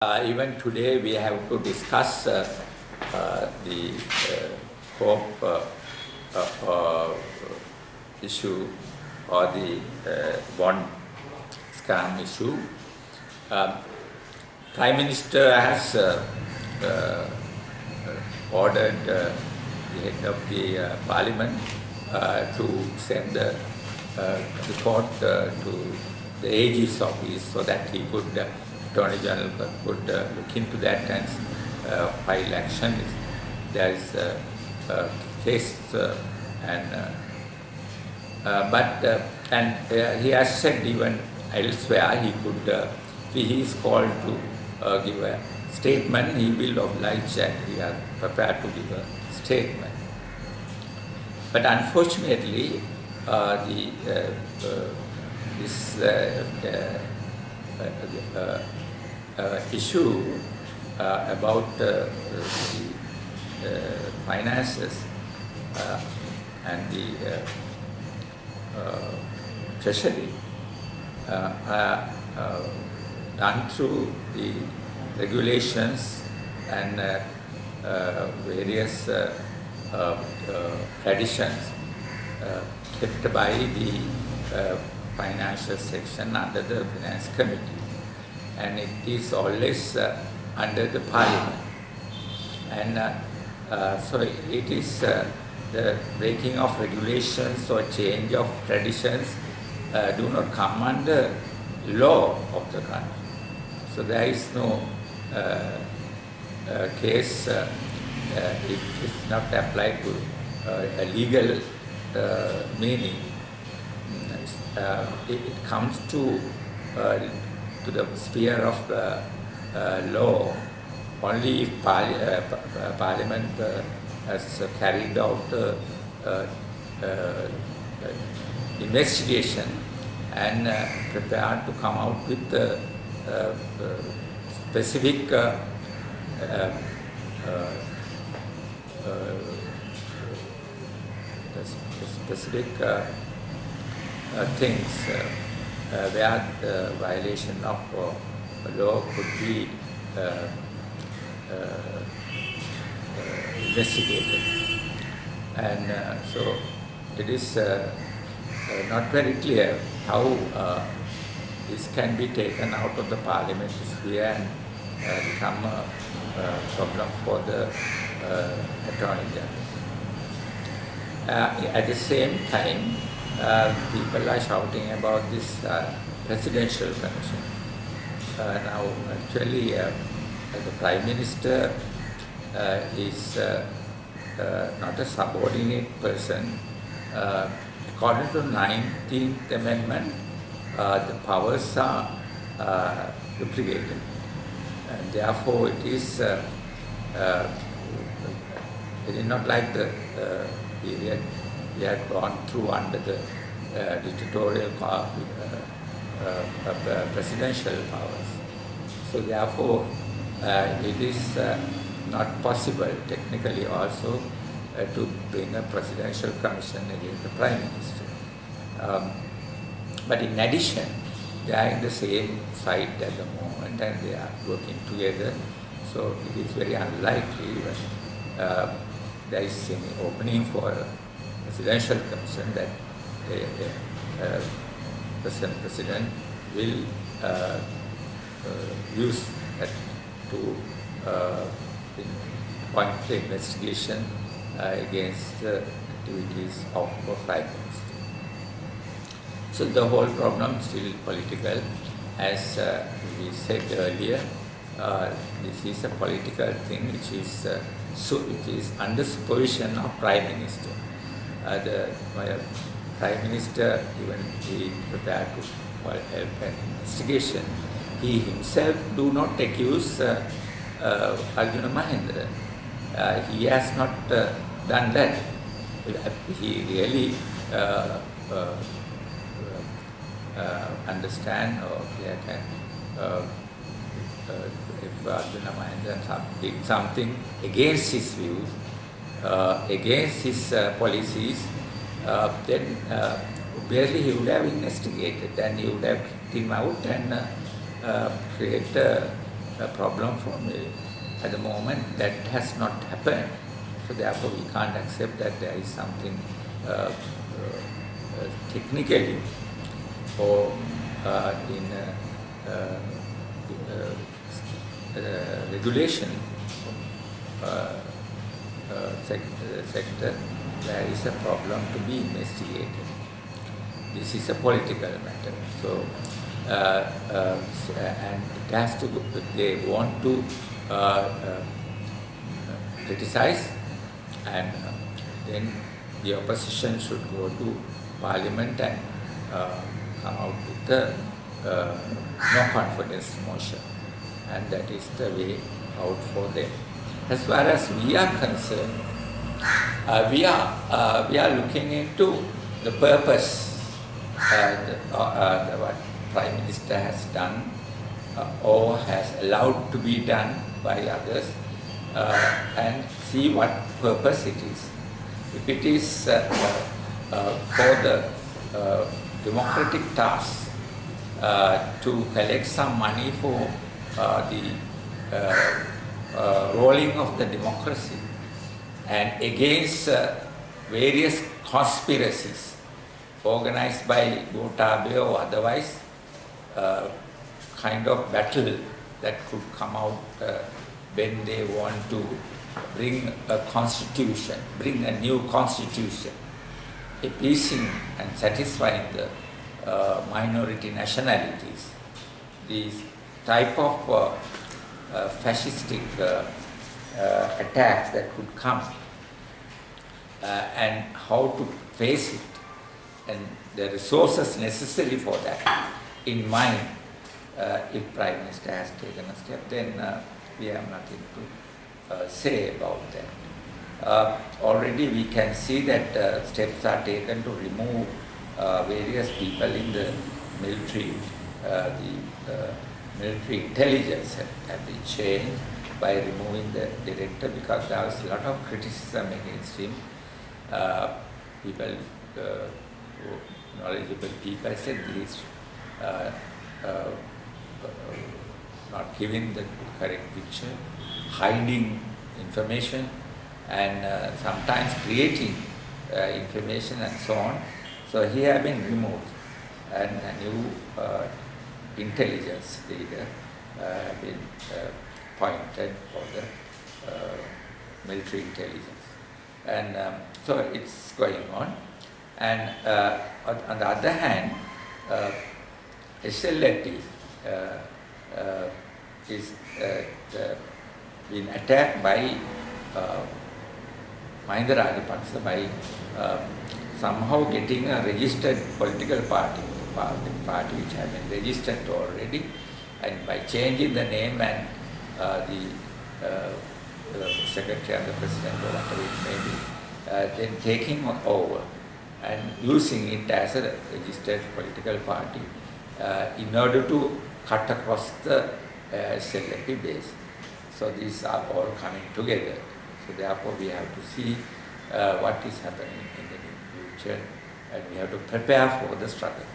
Even today we have to discuss the COP issue or the bond scam issue. Prime Minister has ordered the head of the Parliament to send the report to the AG's office so that he could Attorney General could look into that and file action. There is a case, he has said even elsewhere he could, if he is called to give a statement, he will oblige and he is prepared to give a statement. But unfortunately, this issue about the finances and the treasury done through the regulations and various traditions kept by the financial section under the Finance Committee, and it is always under the Parliament. And so it is the breaking of regulations or change of traditions do not come under law of the country. So there is no case, it is not applied to a legal meaning. It comes to the sphere of law only if Parliament has carried out investigation and prepared to come out with specific things where the violation of law could be investigated. And so it is not very clear how this can be taken out of the Parliament sphere and become a problem for the Attorney General. At the same time, people are shouting about this presidential commission. Now, actually, the Prime Minister is not a subordinate person. According to the 19th Amendment, the powers are duplicated, and therefore it is not like the period we had gone through under the dictatorial presidential powers. So therefore, it is not possible technically also to bring a presidential commission against the Prime Minister. But in addition, they are in the same site at the moment and they are working together. So it is very unlikely when there is any opening for a presidential commission that President will use that to point the investigation against the activities of the Prime Minister. So the whole problem is still political. As we said earlier, this is a political thing which is under supervision of Prime Minister. The Prime Minister, even he prepared to help an investigation, he himself do not accuse Arjuna Mahendra. He has not done that. He really understand or he can if Arjuna Mahendra did something against his views, against his policies, then barely he would have investigated and he would have kicked him out and create a problem for me. At the moment, that has not happened. So therefore, we can't accept that there is something technically or in regulation sector, there is a problem to be investigated. This is a political matter. So, and it has to, they want to criticize, and then the opposition should go to Parliament and come out with the no confidence motion, and that is the way out for them. As far as we are concerned, we are looking into the purpose, what Prime Minister has done or has allowed to be done by others, and see what purpose it is. If it is for the democratic task to collect some money for the rolling of the democracy and against various conspiracies organized by Gotabe or otherwise, kind of battle that could come out when they want to bring a constitution, bring a new constitution, appeasing and satisfying the minority nationalities. These type of fascistic attacks that could come, and how to face it, and the resources necessary for that in mind. If Prime Minister has taken a step, then we have nothing to say about that. Already we can see that steps are taken to remove various people in the military. The military intelligence have been changed by removing the director, because there was a lot of criticism against him. People, knowledgeable people said he is not giving the correct picture, hiding information, and sometimes creating information and so on. So he has been removed, and a new intelligence leader has been appointed for the military intelligence. And so it's going on. And on the other hand, SLT is been attacked by Mahinda Rajapaksa by somehow getting a registered political party which has been registered already, and by changing the name and the secretary and the president or whatever it may be, then taking over and using it as a registered political party in order to cut across the SLP base. So these are all coming together. So therefore we have to see what is happening in the future, and we have to prepare for the struggle.